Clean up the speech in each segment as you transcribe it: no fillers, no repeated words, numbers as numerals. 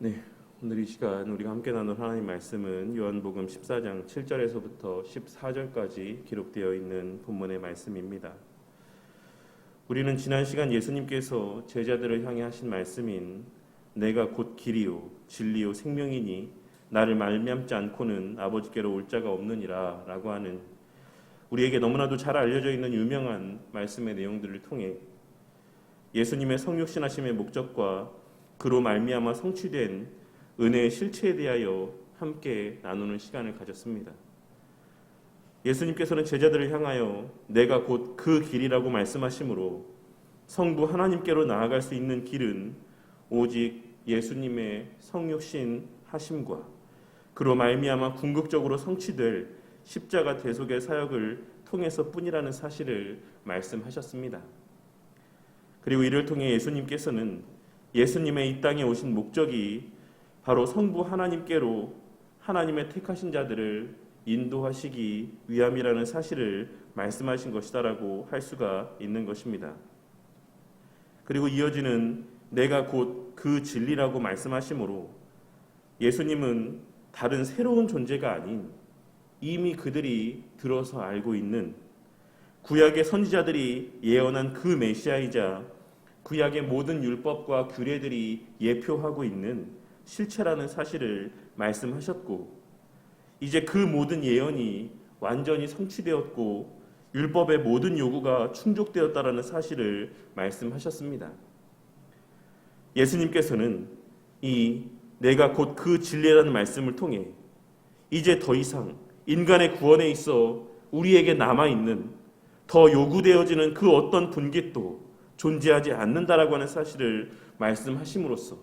네, 오늘 이 시간 우리가 함께 나눌 하나님 말씀은 요한복음 14장 7절에서부터 14절까지 기록되어 있는 본문의 말씀입니다. 우리는 지난 시간 예수님께서 제자들을 향해 하신 말씀인 내가 곧 길이요 진리요 생명이니 나를 말미암지 않고는 아버지께로 올 자가 없느니라 라고 하는 우리에게 너무나도 잘 알려져 있는 유명한 말씀의 내용들을 통해 예수님의 성육신하심의 목적과 그로 말미암아 성취된 은혜의 실체에 대하여 함께 나누는 시간을 가졌습니다. 예수님께서는 제자들을 향하여 내가 곧 그 길이라고 말씀하시므로 성부 하나님께로 나아갈 수 있는 길은 오직 예수님의 성육신 하심과 그로 말미암아 궁극적으로 성취될 십자가 대속의 사역을 통해서뿐이라는 사실을 말씀하셨습니다. 그리고 이를 통해 예수님께서는 예수님의 이 땅에 오신 목적이 바로 성부 하나님께로 하나님의 택하신 자들을 인도하시기 위함이라는 사실을 말씀하신 것이다라고 할 수가 있는 것입니다. 그리고 이어지는 내가 곧 그 진리라고 말씀하시므로 예수님은 다른 새로운 존재가 아닌 이미 그들이 들어서 알고 있는 구약의 선지자들이 예언한 그 메시아이자 구약의 모든 율법과 규례들이 예표하고 있는 실체라는 사실을 말씀하셨고 이제 그 모든 예언이 완전히 성취되었고 율법의 모든 요구가 충족되었다라는 사실을 말씀하셨습니다. 예수님께서는 이 내가 곧 그 진리라는 말씀을 통해 이제 더 이상 인간의 구원에 있어 우리에게 남아있는 더 요구되어지는 그 어떤 분깃도 존재하지 않는다라고 하는 사실을 말씀하심으로써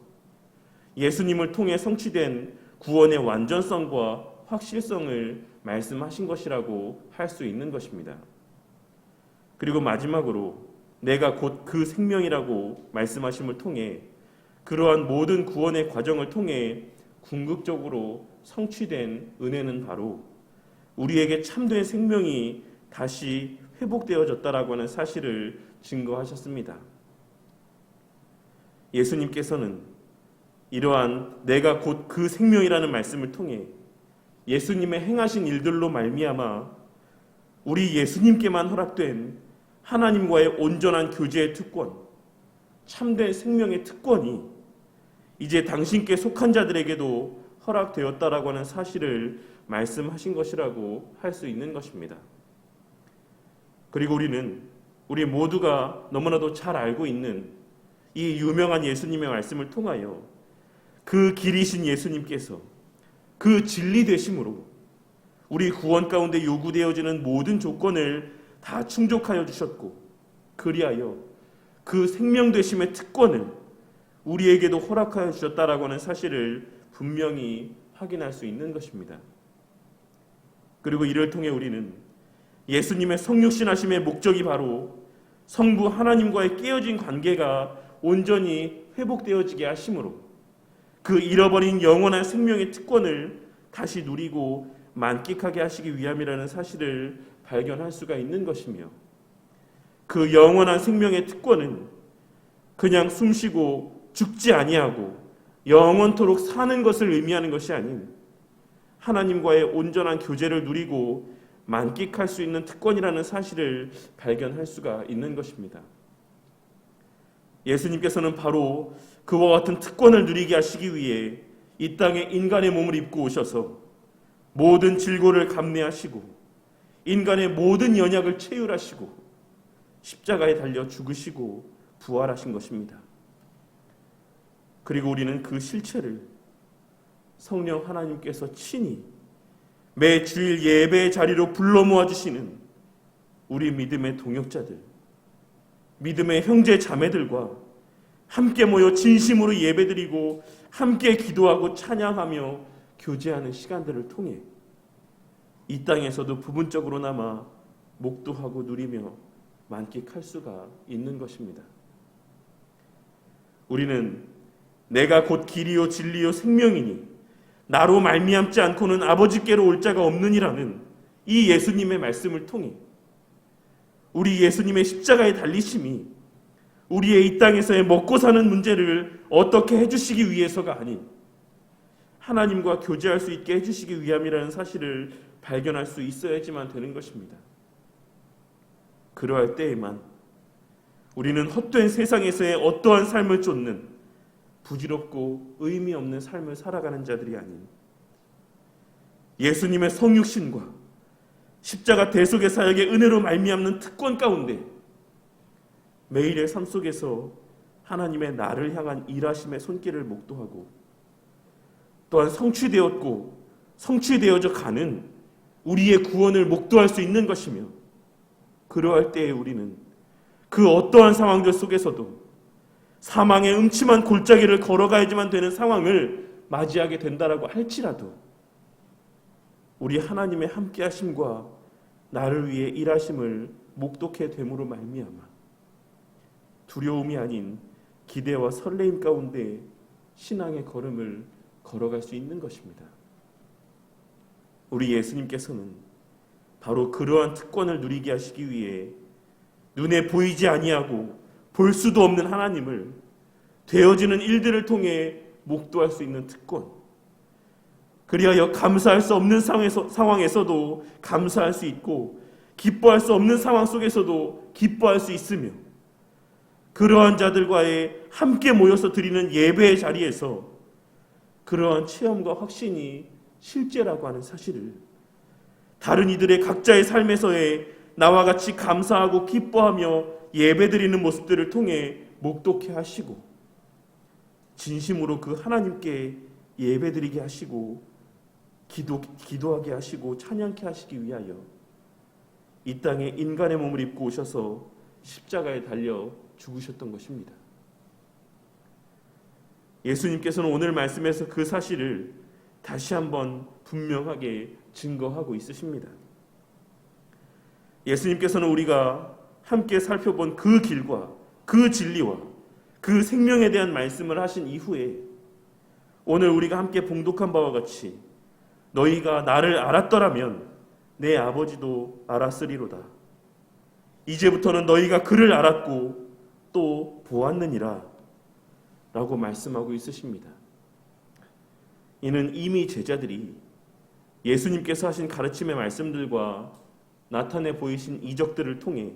예수님을 통해 성취된 구원의 완전성과 확실성을 말씀하신 것이라고 할 수 있는 것입니다. 그리고 마지막으로 내가 곧 그 생명이라고 말씀하심을 통해 그러한 모든 구원의 과정을 통해 궁극적으로 성취된 은혜는 바로 우리에게 참된 생명이 다시 회복되어졌다라고 하는 사실을 증거하셨습니다. 예수님께서는 이러한 내가 곧 그 생명이라는 말씀을 통해 예수님의 행하신 일들로 말미암아 우리 예수님께만 허락된 하나님과의 온전한 교제의 특권, 참된 생명의 특권이 이제 당신께 속한 자들에게도 허락되었다라고 하는 사실을 말씀하신 것이라고 할 수 있는 것입니다. 그리고 우리 모두가 너무나도 잘 알고 있는 이 유명한 예수님의 말씀을 통하여 그 길이신 예수님께서 그 진리 되심으로 우리 구원 가운데 요구되어지는 모든 조건을 다 충족하여 주셨고 그리하여 그 생명 되심의 특권을 우리에게도 허락하여 주셨다라고 하는 사실을 분명히 확인할 수 있는 것입니다. 그리고 이를 통해 우리는 예수님의 성육신하심의 목적이 바로 성부 하나님과의 깨어진 관계가 온전히 회복되어지게 하심으로 그 잃어버린 영원한 생명의 특권을 다시 누리고 만끽하게 하시기 위함이라는 사실을 발견할 수가 있는 것이며 그 영원한 생명의 특권은 그냥 숨쉬고 죽지 아니하고 영원토록 사는 것을 의미하는 것이 아닌 하나님과의 온전한 교제를 누리고 만끽할 수 있는 특권이라는 사실을 발견할 수가 있는 것입니다. 예수님께서는 바로 그와 같은 특권을 누리게 하시기 위해 이 땅에 인간의 몸을 입고 오셔서 모든 질고를 감내하시고 인간의 모든 연약을 체휼하시고 십자가에 달려 죽으시고 부활하신 것입니다. 그리고 우리는 그 실체를 성령 하나님께서 친히 매 주일 예배의 자리로 불러 모아주시는 우리 믿음의 동역자들, 믿음의 형제 자매들과 함께 모여 진심으로 예배드리고 함께 기도하고 찬양하며 교제하는 시간들을 통해 이 땅에서도 부분적으로나마 목도하고 누리며 만끽할 수가 있는 것입니다. 우리는 내가 곧 길이요 진리요 생명이니 나로 말미암지 않고는 아버지께로 올 자가 없느니라는 이 예수님의 말씀을 통해 우리 예수님의 십자가의 달리심이 우리의 이 땅에서의 먹고 사는 문제를 어떻게 해주시기 위해서가 아닌 하나님과 교제할 수 있게 해주시기 위함이라는 사실을 발견할 수 있어야지만 되는 것입니다. 그러할 때에만 우리는 헛된 세상에서의 어떠한 삶을 쫓는 부질없고 의미 없는 삶을 살아가는 자들이 아닌 예수님의 성육신과 십자가 대속의 사역의 은혜로 말미암는 특권 가운데 매일의 삶 속에서 하나님의 나를 향한 일하심의 손길을 목도하고 또한 성취되었고 성취되어져 가는 우리의 구원을 목도할 수 있는 것이며, 그러할 때에 우리는 그 어떠한 상황들 속에서도 사망의 음침한 골짜기를 걸어가야지만 되는 상황을 맞이하게 된다라고 할지라도 우리 하나님의 함께하심과 나를 위해 일하심을 목독해 됨으로 말미암아 두려움이 아닌 기대와 설레임 가운데 신앙의 걸음을 걸어갈 수 있는 것입니다. 우리 예수님께서는 바로 그러한 특권을 누리게 하시기 위해 눈에 보이지 아니하고 볼 수도 없는 하나님을 되어지는 일들을 통해 목도할 수 있는 특권, 그리하여 감사할 수 없는 상황에서도 감사할 수 있고 기뻐할 수 없는 상황 속에서도 기뻐할 수 있으며, 그러한 자들과의 함께 모여서 드리는 예배의 자리에서 그러한 체험과 확신이 실제라고 하는 사실을 다른 이들의 각자의 삶에서의 나와 같이 감사하고 기뻐하며 예배드리는 모습들을 통해 목독해 하시고 진심으로 그 하나님께 예배드리게 하시고 기도하게 하시고 찬양케 하시기 위하여 이 땅에 인간의 몸을 입고 오셔서 십자가에 달려 죽으셨던 것입니다. 예수님께서는 오늘 말씀에서 그 사실을 다시 한번 분명하게 증거하고 있으십니다. 예수님께서는 우리가 함께 살펴본 그 길과 그 진리와 그 생명에 대한 말씀을 하신 이후에 오늘 우리가 함께 봉독한 바와 같이 너희가 나를 알았더라면 내 아버지도 알았으리로다. 이제부터는 너희가 그를 알았고 또 보았느니라 라고 말씀하고 있으십니다. 이는 이미 제자들이 예수님께서 하신 가르침의 말씀들과 나타내 보이신 이적들을 통해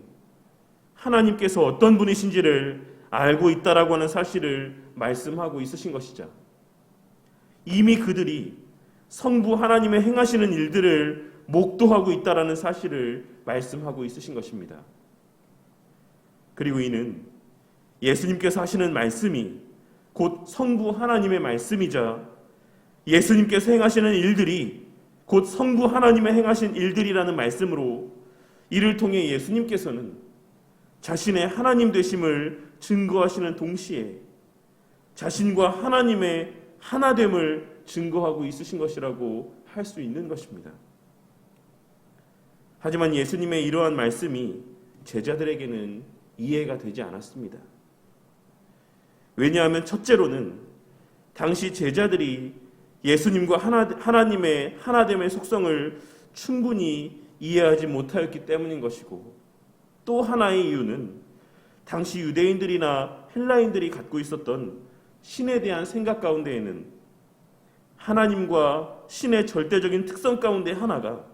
하나님께서 어떤 분이신지를 알고 있다라고 하는 사실을 말씀하고 있으신 것이죠. 이미 그들이 성부 하나님의 행하시는 일들을 목도하고 있다라는 사실을 말씀하고 있으신 것입니다. 그리고 이는 예수님께서 하시는 말씀이 곧 성부 하나님의 말씀이자 예수님께서 행하시는 일들이 곧 성부 하나님의 행하신 일들이라는 말씀으로 이를 통해 예수님께서는 자신의 하나님 되심을 증거하시는 동시에 자신과 하나님의 하나됨을 증거하고 있으신 것이라고 할 수 있는 것입니다. 하지만 예수님의 이러한 말씀이 제자들에게는 이해가 되지 않았습니다. 왜냐하면 첫째로는 당시 제자들이 예수님과 하나님의 하나됨의 속성을 충분히 이해하지 못하였기 때문인 것이고, 또 하나의 이유는 당시 유대인들이나 헬라인들이 갖고 있었던 신에 대한 생각 가운데에는 하나님과 신의 절대적인 특성 가운데 하나가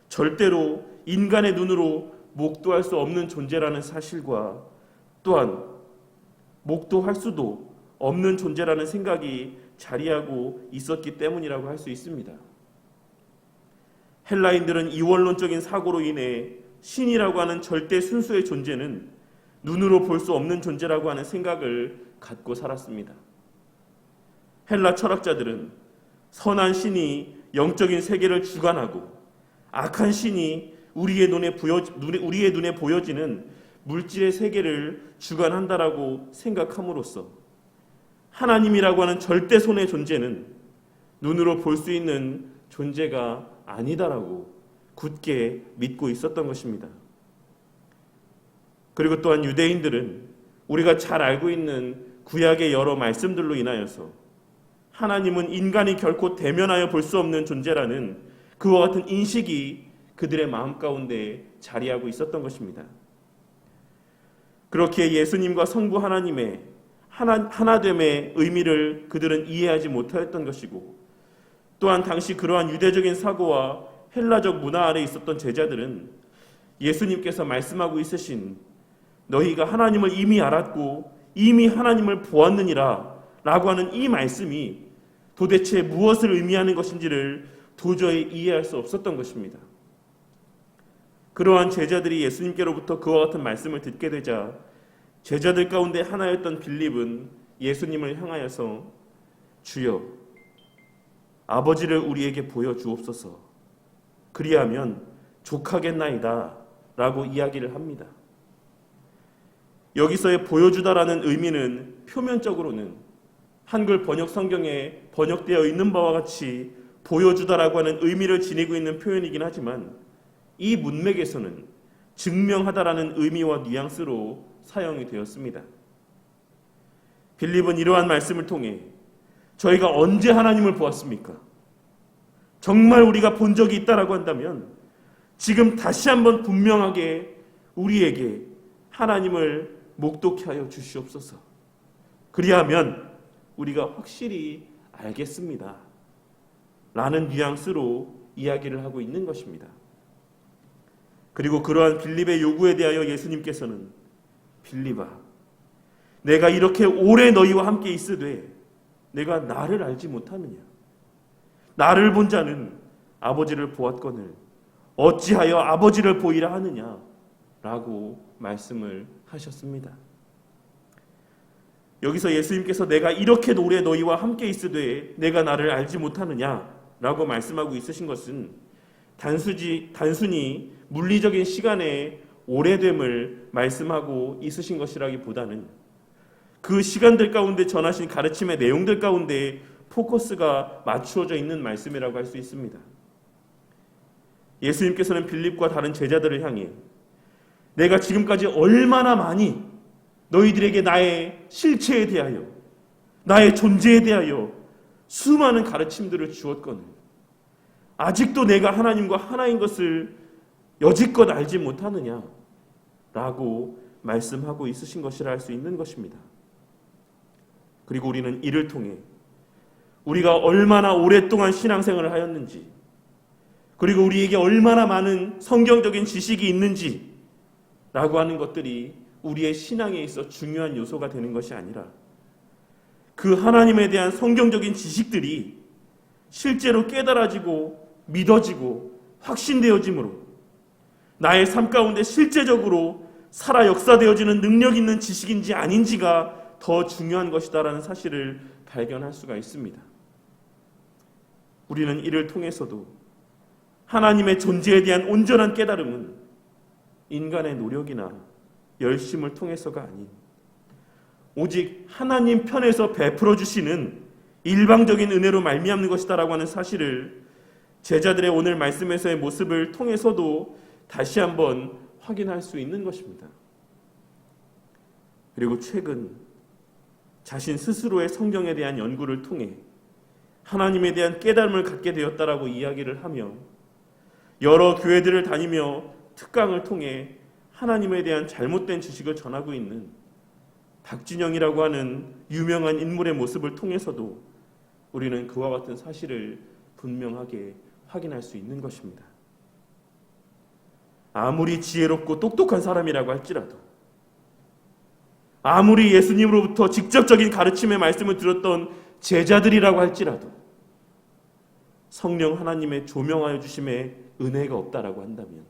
절대로 인간의 눈으로 목도할 수 없는 존재라는 사실과 또한 목도할 수도 없는 존재라는 생각이 자리하고 있었기 때문이라고 할 수 있습니다. 헬라인들은 이원론적인 사고로 인해 신이라고 하는 절대 순수의 존재는 눈으로 볼 수 없는 존재라고 하는 생각을 갖고 살았습니다. 헬라 철학자들은 선한 신이 영적인 세계를 주관하고 악한 신이 우리의 눈에 보여지는 물질의 세계를 주관한다라고 생각함으로써 하나님이라고 하는 절대손의 존재는 눈으로 볼 수 있는 존재가 아니다라고 굳게 믿고 있었던 것입니다. 그리고 또한 유대인들은 우리가 잘 알고 있는 구약의 여러 말씀들로 인하여서 하나님은 인간이 결코 대면하여 볼 수 없는 존재라는 그와 같은 인식이 그들의 마음 가운데 자리하고 있었던 것입니다. 그렇게 예수님과 성부 하나님의 하나됨의 의미를 그들은 이해하지 못하였던 것이고, 또한 당시 그러한 유대적인 사고와 헬라적 문화 아래 있었던 제자들은 예수님께서 말씀하고 있으신 너희가 하나님을 이미 알았고 이미 하나님을 보았느니라 라고 하는 이 말씀이 도대체 무엇을 의미하는 것인지를 도저히 이해할 수 없었던 것입니다. 그러한 제자들이 예수님께로부터 그와 같은 말씀을 듣게 되자 제자들 가운데 하나였던 빌립은 예수님을 향하여서 주여 아버지를 우리에게 보여주옵소서 그리하면 족하겠나이다 라고 이야기를 합니다. 여기서의 보여주다라는 의미는 표면적으로는 한글 번역 성경에 번역되어 있는 바와 같이 보여주다라고 하는 의미를 지니고 있는 표현이긴 하지만 이 문맥에서는 증명하다라는 의미와 뉘앙스로 사용이 되었습니다. 빌립은 이러한 말씀을 통해 저희가 언제 하나님을 보았습니까? 정말 우리가 본 적이 있다라고 한다면 지금 다시 한번 분명하게 우리에게 하나님을 목독케 하여 주시옵소서. 그리하면 우리가 확실히 알겠습니다. 라는 뉘앙스로 이야기를 하고 있는 것입니다. 그리고 그러한 빌립의 요구에 대하여 예수님께서는 빌립아, 내가 이렇게 오래 너희와 함께 있으되 내가 나를 알지 못하느냐? 나를 본 자는 아버지를 보았거늘 어찌하여 아버지를 보이라 하느냐? 라고 말씀을 하셨습니다. 여기서 예수님께서 내가 이렇게 오래 너희와 함께 있으되 내가 나를 알지 못하느냐? 라고 말씀하고 있으신 것은 단순히 물리적인 시간의 오래됨을 말씀하고 있으신 것이라기보다는 그 시간들 가운데 전하신 가르침의 내용들 가운데 포커스가 맞추어져 있는 말씀이라고 할 수 있습니다. 예수님께서는 빌립과 다른 제자들을 향해 내가 지금까지 얼마나 많이 너희들에게 나의 실체에 대하여 나의 존재에 대하여 수많은 가르침들을 주었거늘 아직도 내가 하나님과 하나인 것을 여지껏 알지 못하느냐 라고 말씀하고 있으신 것이라 할 수 있는 것입니다. 그리고 우리는 이를 통해 우리가 얼마나 오랫동안 신앙생활을 하였는지 그리고 우리에게 얼마나 많은 성경적인 지식이 있는지 라고 하는 것들이 우리의 신앙에 있어 중요한 요소가 되는 것이 아니라 그 하나님에 대한 성경적인 지식들이 실제로 깨달아지고 믿어지고 확신되어짐으로 나의 삶 가운데 실제적으로 살아 역사되어지는 능력 있는 지식인지 아닌지가 더 중요한 것이다라는 사실을 발견할 수가 있습니다. 우리는 이를 통해서도 하나님의 존재에 대한 온전한 깨달음은 인간의 노력이나 열심을 통해서가 아닌 오직 하나님 편에서 베풀어 주시는 일방적인 은혜로 말미암는 것이다라고 하는 사실을 제자들의 오늘 말씀에서의 모습을 통해서도 다시 한번 확인할 수 있는 것입니다. 그리고 최근 자신 스스로의 성경에 대한 연구를 통해 하나님에 대한 깨달음을 갖게 되었다라고 이야기를 하며 여러 교회들을 다니며 특강을 통해 하나님에 대한 잘못된 지식을 전하고 있는 박진영이라고 하는 유명한 인물의 모습을 통해서도 우리는 그와 같은 사실을 분명하게 확인할 수 있는 것입니다. 아무리 지혜롭고 똑똑한 사람이라고 할지라도 아무리 예수님으로부터 직접적인 가르침의 말씀을 들었던 제자들이라고 할지라도 성령 하나님의 조명하여 주심의 은혜가 없다라고 한다면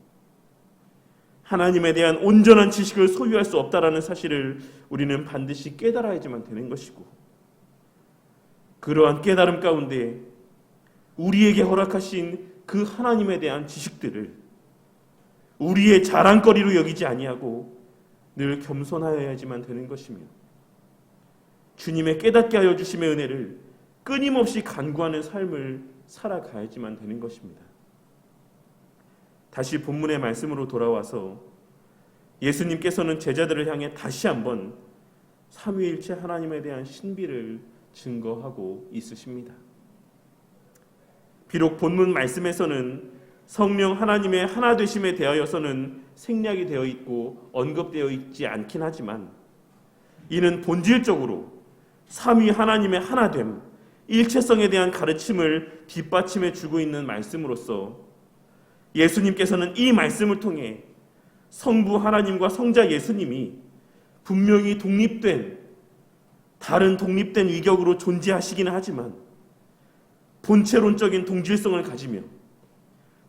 하나님에 대한 온전한 지식을 소유할 수 없다라는 사실을 우리는 반드시 깨달아야지만 되는 것이고 그러한 깨달음 가운데 우리에게 허락하신 그 하나님에 대한 지식들을 우리의 자랑거리로 여기지 아니하고 늘 겸손하여야지만 되는 것이며 주님의 깨닫게 하여 주심의 은혜를 끊임없이 간구하는 삶을 살아가야지만 되는 것입니다. 다시 본문의 말씀으로 돌아와서 예수님께서는 제자들을 향해 다시 한번 삼위일체 하나님에 대한 신비를 증거하고 있으십니다. 비록 본문 말씀에서는 성령 하나님의 하나 되심에 대하여서는 생략이 되어 있고 언급되어 있지 않긴 하지만 이는 본질적으로 삼위 하나님의 하나됨, 일체성에 대한 가르침을 뒷받침해 주고 있는 말씀으로서 예수님께서는 이 말씀을 통해 성부 하나님과 성자 예수님이 분명히 다른 독립된 위격으로 존재하시기는 하지만 본체론적인 동질성을 가지며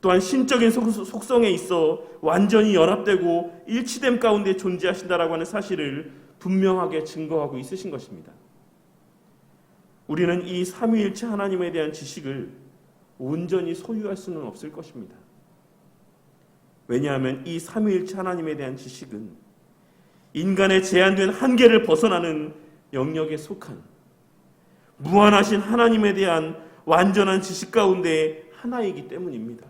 또한 신적인 속성에 있어 완전히 연합되고 일치됨 가운데 존재하신다라고 하는 사실을 분명하게 증거하고 있으신 것입니다. 우리는 이 삼위일체 하나님에 대한 지식을 온전히 소유할 수는 없을 것입니다. 왜냐하면 이 삼위일체 하나님에 대한 지식은 인간의 제한된 한계를 벗어나는 영역에 속한 무한하신 하나님에 대한 완전한 지식 가운데 하나이기 때문입니다.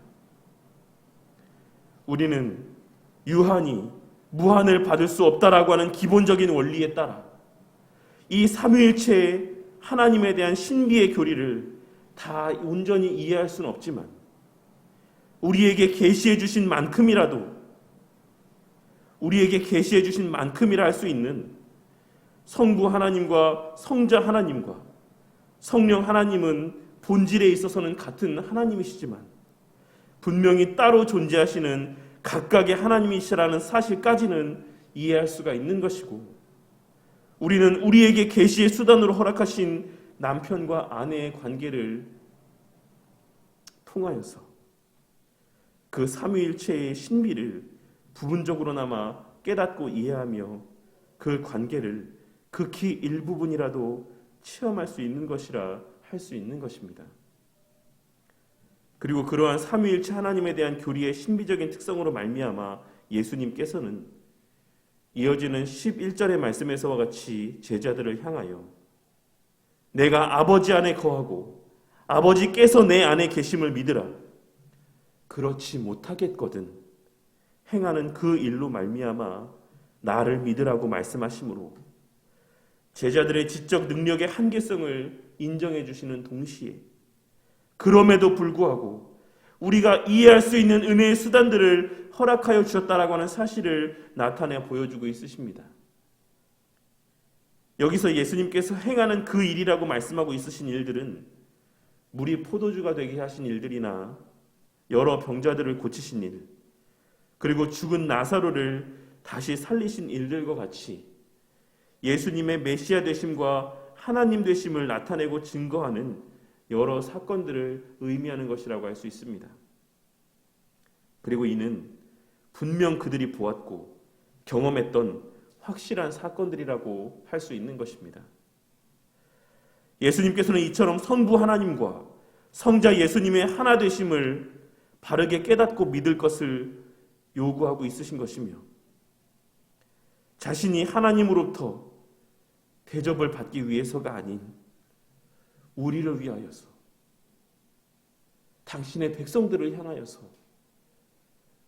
우리는 유한히 무한을 받을 수 없다라고 하는 기본적인 원리에 따라 이 삼위일체의 하나님에 대한 신비의 교리를 다 온전히 이해할 수는 없지만 우리에게 계시해 주신 만큼이라 할 수 있는 성부 하나님과 성자 하나님과 성령 하나님은 본질에 있어서는 같은 하나님이시지만 분명히 따로 존재하시는 각각의 하나님이시라는 사실까지는 이해할 수가 있는 것이고, 우리는 우리에게 계시의 수단으로 허락하신 남편과 아내의 관계를 통하여서 그 삼위일체의 신비를 부분적으로나마 깨닫고 이해하며 그 관계를 극히 일부분이라도 체험할 수 있는 것이라 할 수 있는 것입니다. 그리고 그러한 삼위일체 하나님에 대한 교리의 신비적인 특성으로 말미암아 예수님께서는 이어지는 11절의 말씀에서와 같이 제자들을 향하여 내가 아버지 안에 거하고 아버지께서 내 안에 계심을 믿으라. 그렇지 못하겠거든 행하는 그 일로 말미암아 나를 믿으라고 말씀하시므로 제자들의 지적 능력의 한계성을 인정해 주시는 동시에 그럼에도 불구하고 우리가 이해할 수 있는 은혜의 수단들을 허락하여 주셨다라고 하는 사실을 나타내 보여주고 있으십니다. 여기서 예수님께서 행하는 그 일이라고 말씀하고 있으신 일들은 물이 포도주가 되게 하신 일들이나 여러 병자들을 고치신 일, 그리고 죽은 나사로를 다시 살리신 일들과 같이 예수님의 메시아 되심과 하나님 되심을 나타내고 증거하는 여러 사건들을 의미하는 것이라고 할 수 있습니다. 그리고 이는 분명 그들이 보았고 경험했던 확실한 사건들이라고 할 수 있는 것입니다. 예수님께서는 이처럼 성부 하나님과 성자 예수님의 하나 되심을 바르게 깨닫고 믿을 것을 요구하고 있으신 것이며 자신이 하나님으로부터 대접을 받기 위해서가 아닌 우리를 위하여서 당신의 백성들을 향하여서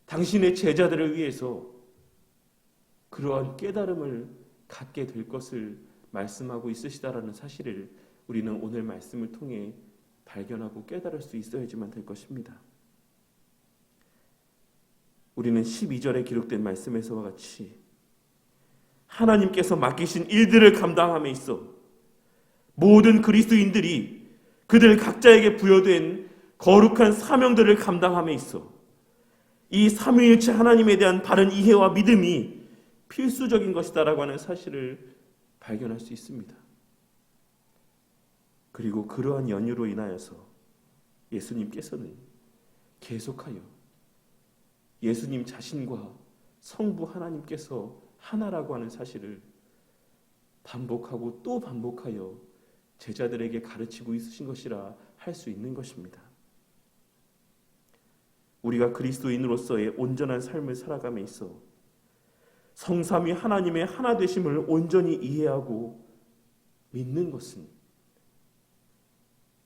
당신의 제자들을 위해서 그러한 깨달음을 갖게 될 것을 말씀하고 있으시다라는 사실을 우리는 오늘 말씀을 통해 발견하고 깨달을 수 있어야지만 될 것입니다. 우리는 12절에 기록된 말씀에서와 같이 하나님께서 맡기신 일들을 감당함에 있어 모든 그리스도인들이 그들 각자에게 부여된 거룩한 사명들을 감당함에 있어 이 삼위일체 하나님에 대한 바른 이해와 믿음이 필수적인 것이다라고 하는 사실을 발견할 수 있습니다. 그리고 그러한 연유로 인하여서 예수님께서는 계속하여 예수님 자신과 성부 하나님께서 하나라고 하는 사실을 반복하고 또 반복하여 제자들에게 가르치고 있으신 것이라 할 수 있는 것입니다. 우리가 그리스도인으로서의 온전한 삶을 살아감에 있어 성삼위 하나님의 하나 되심을 온전히 이해하고 믿는 것은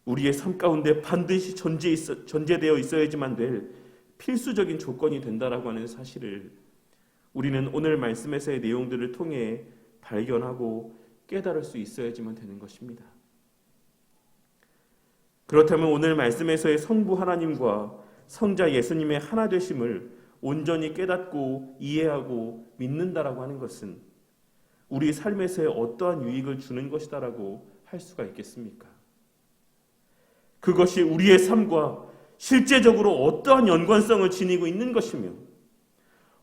우리의 삶 가운데 반드시 전제되어 있어야지만 될 필수적인 조건이 된다라고 하는 사실을 우리는 오늘 말씀에서의 내용들을 통해 발견하고 깨달을 수 있어야지만 되는 것입니다. 그렇다면 오늘 말씀에서의 성부 하나님과 성자 예수님의 하나 되심을 온전히 깨닫고 이해하고 믿는다라고 하는 것은 우리 삶에서의 어떠한 유익을 주는 것이다라고 할 수가 있겠습니까? 그것이 우리의 삶과 실제적으로 어떠한 연관성을 지니고 있는 것이며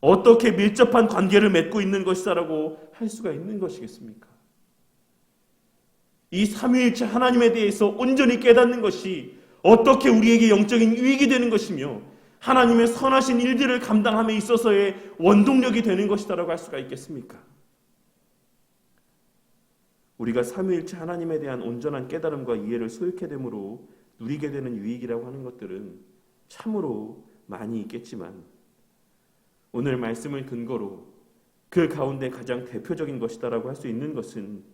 어떻게 밀접한 관계를 맺고 있는 것이다라고 할 수가 있는 것이겠습니까? 이 삼위일체 하나님에 대해서 온전히 깨닫는 것이 어떻게 우리에게 영적인 유익이 되는 것이며 하나님의 선하신 일들을 감당함에 있어서의 원동력이 되는 것이다라고 할 수가 있겠습니까? 우리가 삼위일체 하나님에 대한 온전한 깨달음과 이해를 소유케 됨으로 누리게 되는 유익이라고 하는 것들은 참으로 많이 있겠지만 오늘 말씀을 근거로 그 가운데 가장 대표적인 것이다라고 할 수 있는 것은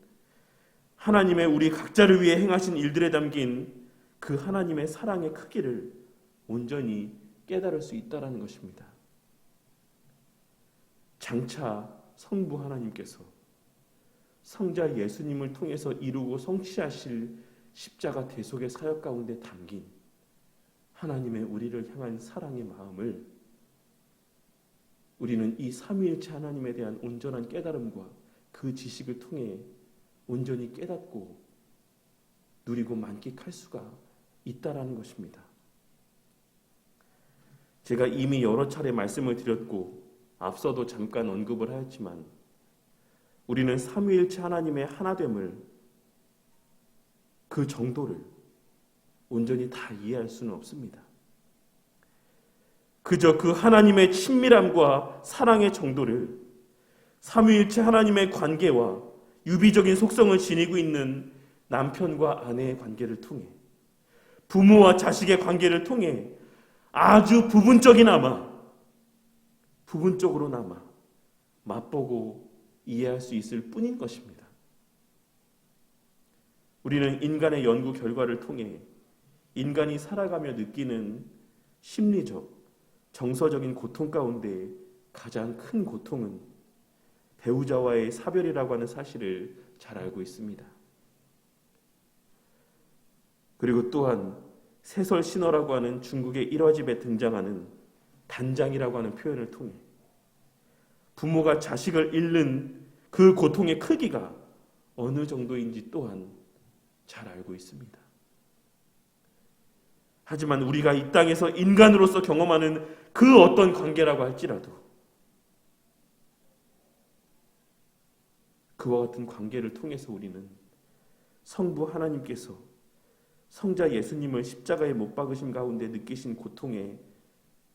하나님의 우리 각자를 위해 행하신 일들에 담긴 그 하나님의 사랑의 크기를 온전히 깨달을 수 있다라는 것입니다. 장차 성부 하나님께서 성자 예수님을 통해서 이루고 성취하실 십자가 대속의 사역 가운데 담긴 하나님의 우리를 향한 사랑의 마음을 우리는 이 삼위일체 하나님에 대한 온전한 깨달음과 그 지식을 통해 온전히 깨닫고 누리고 만끽할 수가 있다라는 것입니다. 제가 이미 여러 차례 말씀을 드렸고 앞서도 잠깐 언급을 하였지만 우리는 삼위일체 하나님의 하나됨을 그 정도를 온전히 다 이해할 수는 없습니다. 그저 그 하나님의 친밀함과 사랑의 정도를 삼위일체 하나님의 관계와 유비적인 속성을 지니고 있는 남편과 아내의 관계를 통해 부모와 자식의 관계를 통해 아주 부분적으로나마 맛보고 이해할 수 있을 뿐인 것입니다. 우리는 인간의 연구 결과를 통해 인간이 살아가며 느끼는 심리적, 정서적인 고통 가운데 가장 큰 고통은 배우자와의 사별이라고 하는 사실을 잘 알고 있습니다. 그리고 또한 세설신어라고 하는 중국의 일화집에 등장하는 단장이라고 하는 표현을 통해 부모가 자식을 잃는 그 고통의 크기가 어느 정도인지 또한 잘 알고 있습니다. 하지만 우리가 이 땅에서 인간으로서 경험하는 그 어떤 관계라고 할지라도 그와 같은 관계를 통해서 우리는 성부 하나님께서 성자 예수님을 십자가에 못 박으심 가운데 느끼신 고통의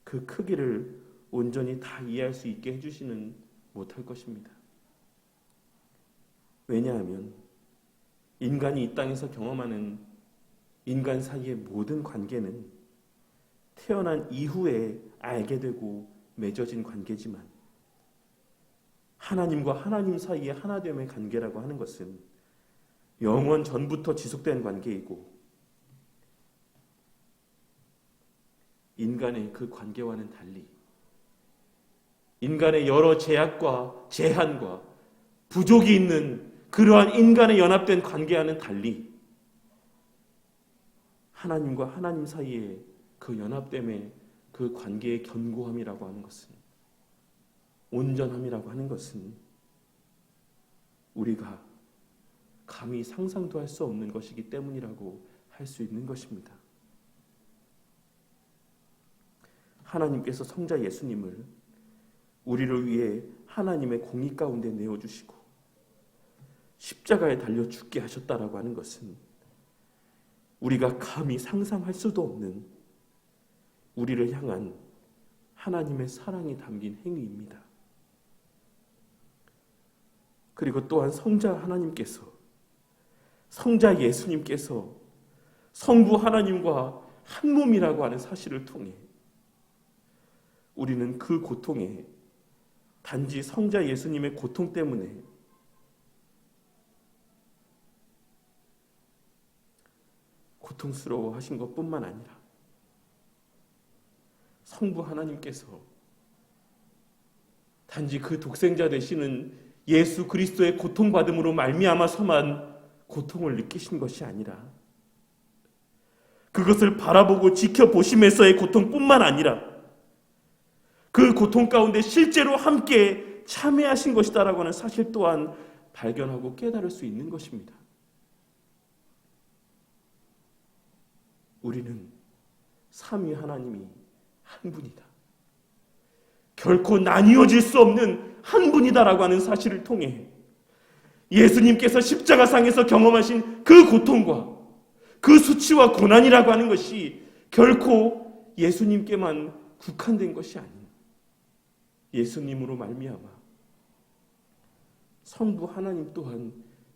그 크기를 온전히 다 이해할 수 있게 해주시는 못할 것입니다. 왜냐하면 인간이 이 땅에서 경험하는 인간 사이의 모든 관계는 태어난 이후에 알게 되고 맺어진 관계지만 하나님과 하나님 사이의 하나됨의 관계라고 하는 것은 영원 전부터 지속된 관계이고 인간의 그 관계와는 달리 인간의 여러 제약과 제한과 부족이 있는 그러한 인간의 연합된 관계와는 달리 하나님과 하나님 사이의 그 연합됨의 그 관계의 견고함이라고 하는 것은 온전함이라고 하는 것은 우리가 감히 상상도 할 수 없는 것이기 때문이라고 할 수 있는 것입니다. 하나님께서 성자 예수님을 우리를 위해 하나님의 공의 가운데 내어주시고 십자가에 달려 죽게 하셨다라고 하는 것은 우리가 감히 상상할 수도 없는 우리를 향한 하나님의 사랑이 담긴 행위입니다. 그리고 또한 성자 하나님께서 성자 예수님께서 성부 하나님과 한 몸이라고 하는 사실을 통해 우리는 그 고통에 단지 성자 예수님의 고통 때문에 고통스러워 하신 것뿐만 아니라 성부 하나님께서 단지 그 독생자 되시는 예수 그리스도의 고통받음으로 말미암아서만 고통을 느끼신 것이 아니라 그것을 바라보고 지켜보심에서의 고통뿐만 아니라 그 고통 가운데 실제로 함께 참여하신 것이다라고 하는 사실 또한 발견하고 깨달을 수 있는 것입니다. 우리는 삼위 하나님이 한 분이다. 결코 나뉘어질 수 없는 한 분이다라고 하는 사실을 통해 예수님께서 십자가상에서 경험하신 그 고통과 그 수치와 고난이라고 하는 것이 결코 예수님께만 국한된 것이 아닌 예수님으로 말미암아 성부 하나님 또한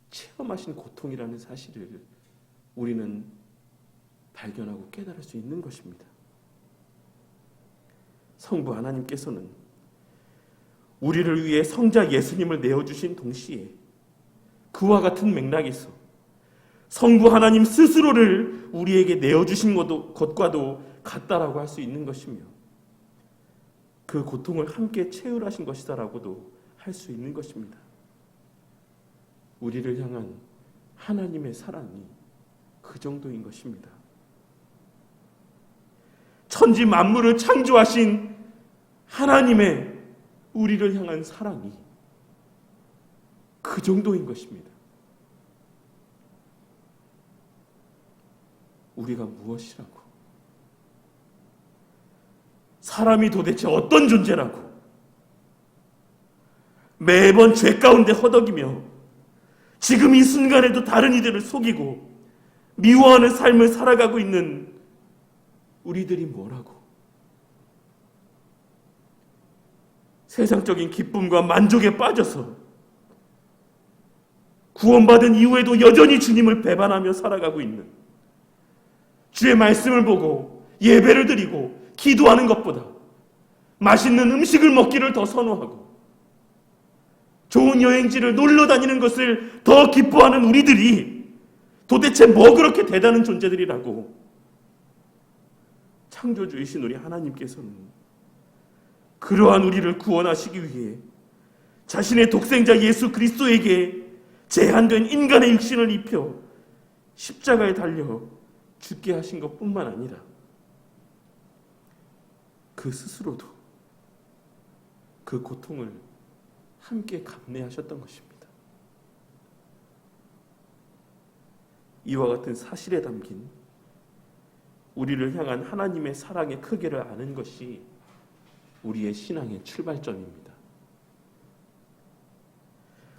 체험하신 고통이라는 사실을 우리는 발견하고 깨달을 수 있는 것입니다. 성부 하나님께서는 우리를 위해 성자 예수님을 내어주신 동시에 그와 같은 맥락에서 성부 하나님 스스로를 우리에게 내어주신 것과도 같다라고 할 수 있는 것이며 그 고통을 함께 체휼하신 것이다라고도 할 수 있는 것입니다. 우리를 향한 하나님의 사랑이 그 정도인 것입니다. 천지 만물을 창조하신 하나님의 우리를 향한 사랑이 그 정도인 것입니다. 우리가 무엇이라고? 사람이 도대체 어떤 존재라고? 매번 죄 가운데 허덕이며 지금 이 순간에도 다른 이들을 속이고 미워하는 삶을 살아가고 있는 우리들이 뭐라고? 세상적인 기쁨과 만족에 빠져서 구원받은 이후에도 여전히 주님을 배반하며 살아가고 있는 주의 말씀을 보고 예배를 드리고 기도하는 것보다 맛있는 음식을 먹기를 더 선호하고 좋은 여행지를 놀러 다니는 것을 더 기뻐하는 우리들이 도대체 뭐 그렇게 대단한 존재들이라고? 창조주이신 우리 하나님께서는 그러한 우리를 구원하시기 위해 자신의 독생자 예수 그리스도에게 제한된 인간의 육신을 입혀 십자가에 달려 죽게 하신 것뿐만 아니라 그 스스로도 그 고통을 함께 감내하셨던 것입니다. 이와 같은 사실에 담긴 우리를 향한 하나님의 사랑의 크기를 아는 것이 우리의 신앙의 출발점입니다.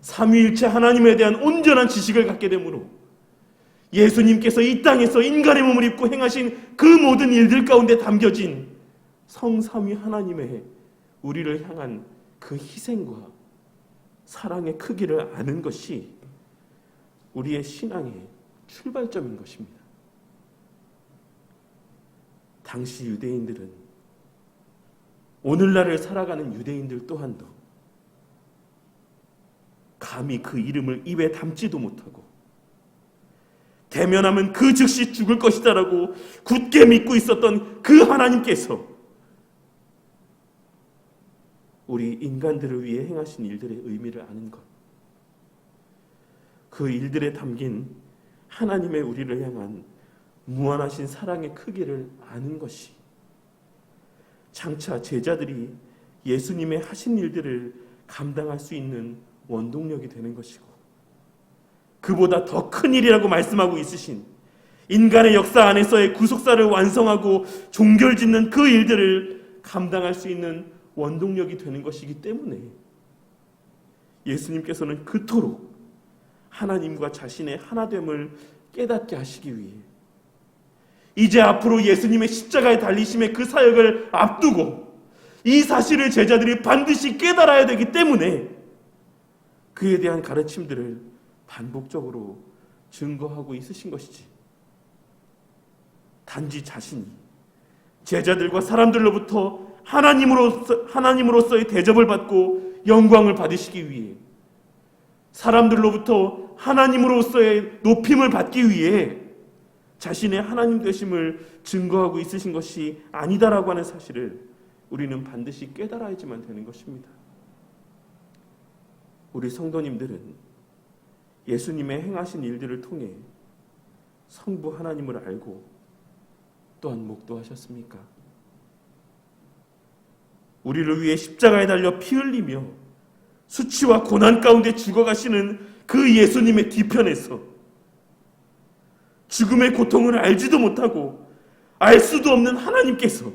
삼위일체 하나님에 대한 온전한 지식을 갖게 되므로 예수님께서 이 땅에서 인간의 몸을 입고 행하신 그 모든 일들 가운데 담겨진 성삼위 하나님의 우리를 향한 그 희생과 사랑의 크기를 아는 것이 우리의 신앙의 출발점인 것입니다. 당시 유대인들은 오늘날을 살아가는 유대인들 또한도 감히 그 이름을 입에 담지도 못하고 대면하면 그 즉시 죽을 것이다라고 굳게 믿고 있었던 그 하나님께서 우리 인간들을 위해 행하신 일들의 의미를 아는 것, 그 일들에 담긴 하나님의 우리를 향한 무한하신 사랑의 크기를 아는 것이 장차 제자들이 예수님의 하신 일들을 감당할 수 있는 원동력이 되는 것이고, 그보다 더 큰 일이라고 말씀하고 있으신 인간의 역사 안에서의 구속사를 완성하고 종결짓는 그 일들을 감당할 수 있는 원동력이 되는 것이기 때문에 예수님께서는 그토록 하나님과 자신의 하나됨을 깨닫게 하시기 위해 이제 앞으로 예수님의 십자가에 달리심의 그 사역을 앞두고 이 사실을 제자들이 반드시 깨달아야 되기 때문에 그에 대한 가르침들을 반복적으로 증거하고 있으신 것이지, 단지 자신이 제자들과 사람들로부터 하나님으로서의 대접을 받고 영광을 받으시기 위해, 사람들로부터 하나님으로서의 높임을 받기 위해 자신의 하나님 되심을 증거하고 있으신 것이 아니다라고 하는 사실을 우리는 반드시 깨달아야지만 되는 것입니다. 우리 성도님들은 예수님의 행하신 일들을 통해 성부 하나님을 알고 또한 목도하셨습니까? 우리를 위해 십자가에 달려 피 흘리며 수치와 고난 가운데 죽어가시는 그 예수님의 뒤편에서 죽음의 고통을 알지도 못하고 알 수도 없는 하나님께서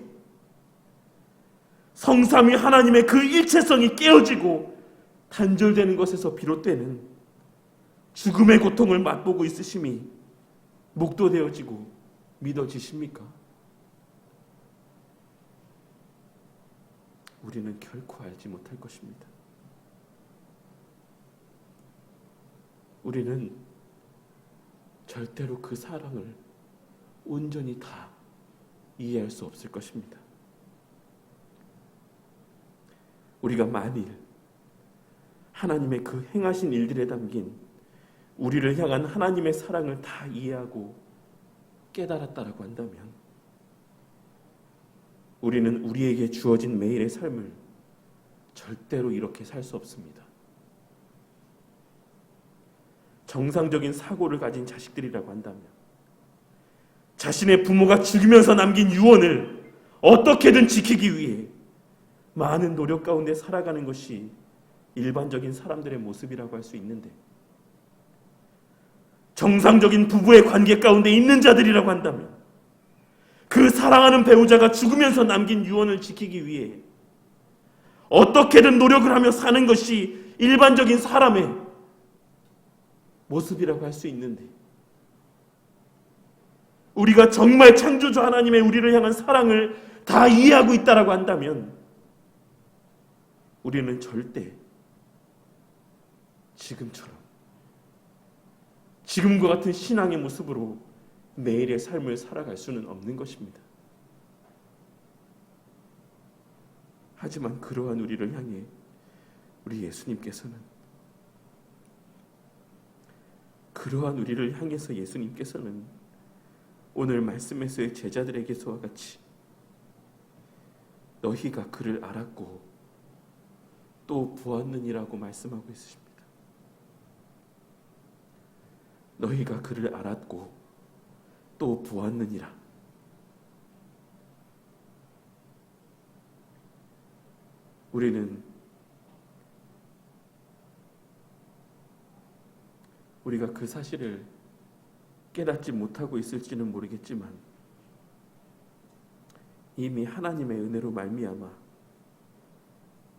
성삼위 하나님의 그 일체성이 깨어지고 단절되는 것에서 비롯되는 죽음의 고통을 맛보고 있으심이 묵도되어지고 믿어지십니까? 우리는 결코 알지 못할 것입니다. 우리는 절대로 그 사랑을 온전히 다 이해할 수 없을 것입니다. 우리가 만일 하나님의 그 행하신 일들에 담긴 우리를 향한 하나님의 사랑을 다 이해하고 깨달았다라고 한다면 우리는 우리에게 주어진 매일의 삶을 절대로 이렇게 살 수 없습니다. 정상적인 사고를 가진 자식들이라고 한다면 자신의 부모가 죽이면서 남긴 유언을 어떻게든 지키기 위해 많은 노력 가운데 살아가는 것이 일반적인 사람들의 모습이라고 할 수 있는데, 정상적인 부부의 관계 가운데 있는 자들이라고 한다면 그 사랑하는 배우자가 죽으면서 남긴 유언을 지키기 위해 어떻게든 노력을 하며 사는 것이 일반적인 사람의 모습이라고 할 수 있는데, 우리가 정말 창조주 하나님의 우리를 향한 사랑을 다 이해하고 있다라고 한다면 우리는 절대 지금과 같은 신앙의 모습으로 매일의 삶을 살아갈 수는 없는 것입니다. 하지만 그러한 우리를 향해 우리 예수님께서는, 그러한 우리를 향해서 예수님께서는 오늘 말씀에서의 제자들에게서와 같이 너희가 그를 알았고 또 보았느니라고 말씀하고 있으십니다. 너희가 그를 알았고 또 보았느니라. 우리가 그 사실을 깨닫지 못하고 있을지는 모르겠지만 이미 하나님의 은혜로 말미암아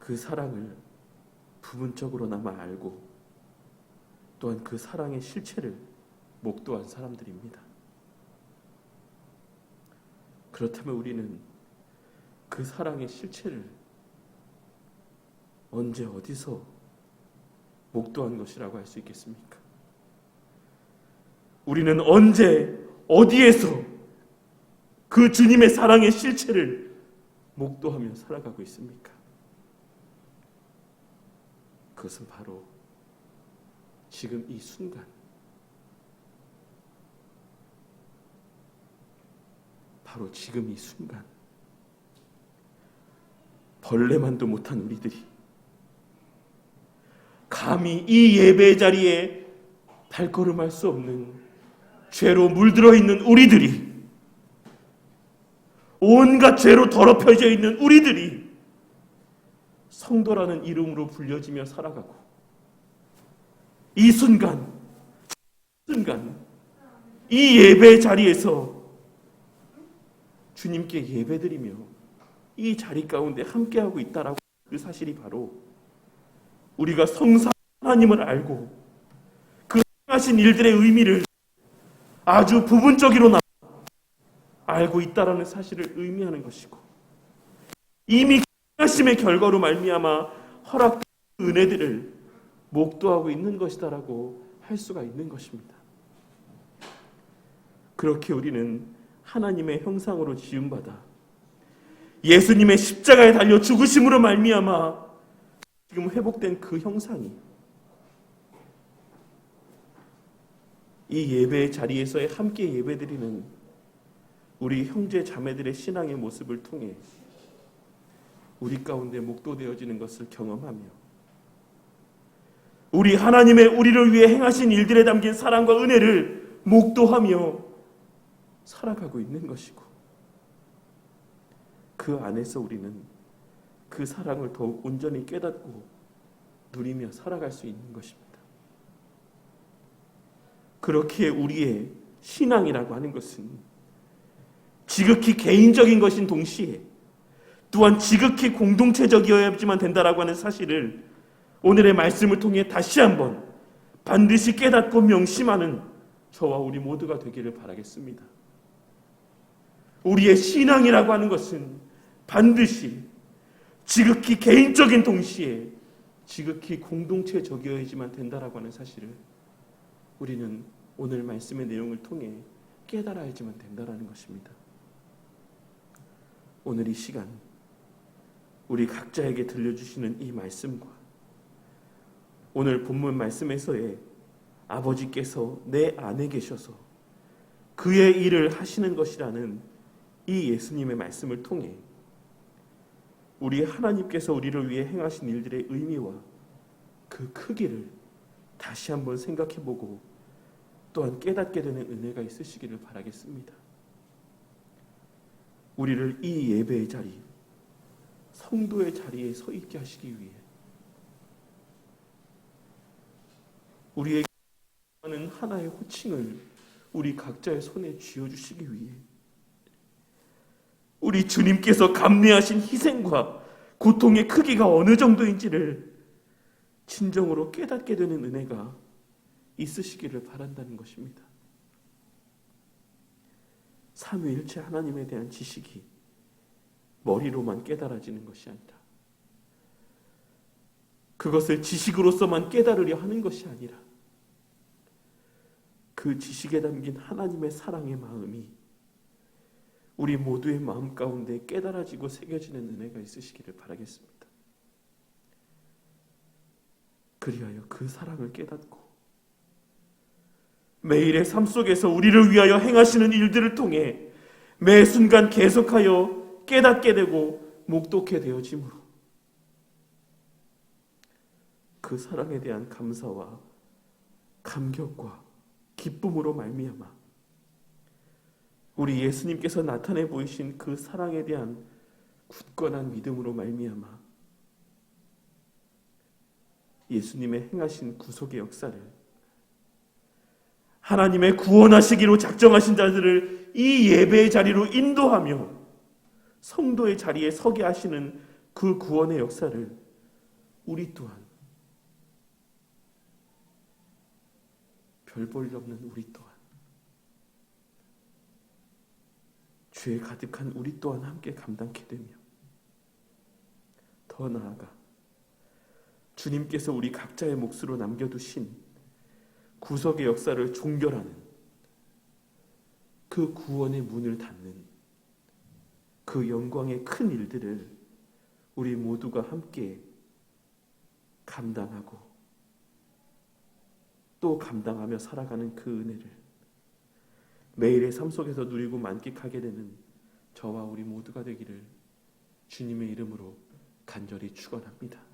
그 사랑을 부분적으로나마 알고 또한 그 사랑의 실체를 목도한 사람들입니다. 그렇다면 우리는 그 사랑의 실체를 언제 어디서 목도한 것이라고 할 수 있겠습니까? 우리는 언제 어디에서 그 주님의 사랑의 실체를 목도하며 살아가고 있습니까? 그것은 바로 지금 이 순간, 바로 지금 이 순간 벌레만도 못한 우리들이 감히 이 예배 자리에 발걸음할 수 없는 죄로 물들어 있는 우리들이, 온갖 죄로 더럽혀져 있는 우리들이 성도라는 이름으로 불려지며 살아가고, 이 순간 이 예배 자리에서 주님께 예배드리며 이 자리 가운데 함께하고 있다라고, 그 사실이 바로 우리가 성삼 하나님을 알고 그 하신 일들의 의미를 아주 부분적으로나마 알고 있다라는 사실을 의미하는 것이고, 이미 하심의 결과로 말미암아 허락된 은혜들을 목도하고 있는 것이다라고 할 수가 있는 것입니다. 그렇게 우리는 하나님의 형상으로 지음받아 예수님의 십자가에 달려 죽으심으로 말미암아 지금 회복된 그 형상이 이 예배의 자리에서의 함께 예배드리는 우리 형제 자매들의 신앙의 모습을 통해 우리 가운데 목도되어지는 것을 경험하며 우리 하나님의 우리를 위해 행하신 일들에 담긴 사랑과 은혜를 목도하며 살아가고 있는 것이고, 그 안에서 우리는 그 사랑을 더욱 온전히 깨닫고 누리며 살아갈 수 있는 것입니다. 그렇기에 우리의 신앙이라고 하는 것은 지극히 개인적인 것인 동시에 또한 지극히 공동체적이어야지만 된다라고 하는 사실을 오늘의 말씀을 통해 다시 한번 반드시 깨닫고 명심하는 저와 우리 모두가 되기를 바라겠습니다. 우리의 신앙이라고 하는 것은 반드시 지극히 개인적인 동시에 지극히 공동체적이어야지만 된다라고 하는 사실을 우리는 오늘 말씀의 내용을 통해 깨달아야지만 된다라는 것입니다. 오늘 이 시간 우리 각자에게 들려주시는 이 말씀과 오늘 본문 말씀에서의 아버지께서 내 안에 계셔서 그의 일을 하시는 것이라는 이 예수님의 말씀을 통해 우리 하나님께서 우리를 위해 행하신 일들의 의미와 그 크기를 다시 한번 생각해보고 또한 깨닫게 되는 은혜가 있으시기를 바라겠습니다. 우리를 이 예배의 자리, 성도의 자리에 서 있게 하시기 위해 우리에게 하는 하나의 호칭을 우리 각자의 손에 쥐어주시기 위해 우리 주님께서 감내하신 희생과 고통의 크기가 어느 정도인지를 진정으로 깨닫게 되는 은혜가 있으시기를 바란다는 것입니다. 삼위일체 하나님에 대한 지식이 머리로만 깨달아지는 것이 아니라 그것을 지식으로서만 깨달으려 하는 것이 아니라 그 지식에 담긴 하나님의 사랑의 마음이 우리 모두의 마음 가운데 깨달아지고 새겨지는 은혜가 있으시기를 바라겠습니다. 그리하여 그 사랑을 깨닫고 매일의 삶 속에서 우리를 위하여 행하시는 일들을 통해 매 순간 계속하여 깨닫게 되고 목독게 되어짐으로 그 사랑에 대한 감사와 감격과 기쁨으로 말미암아 우리 예수님께서 나타내 보이신 그 사랑에 대한 굳건한 믿음으로 말미암아 예수님의 행하신 구속의 역사를 하나님의 구원하시기로 작정하신 자들을 이 예배의 자리로 인도하며 성도의 자리에 서게 하시는 그 구원의 역사를 우리 또한 별 볼 일 없는 우리 또한 죄에 가득한 우리 또한 함께 감당케 되며 더 나아가 주님께서 우리 각자의 몫으로 남겨두신 구속의 역사를 종결하는 그 구원의 문을 닫는 그 영광의 큰 일들을 우리 모두가 함께 감당하고 또 감당하며 살아가는 그 은혜를 매일의 삶 속에서 누리고 만끽하게 되는 저와 우리 모두가 되기를 주님의 이름으로 간절히 축원합니다.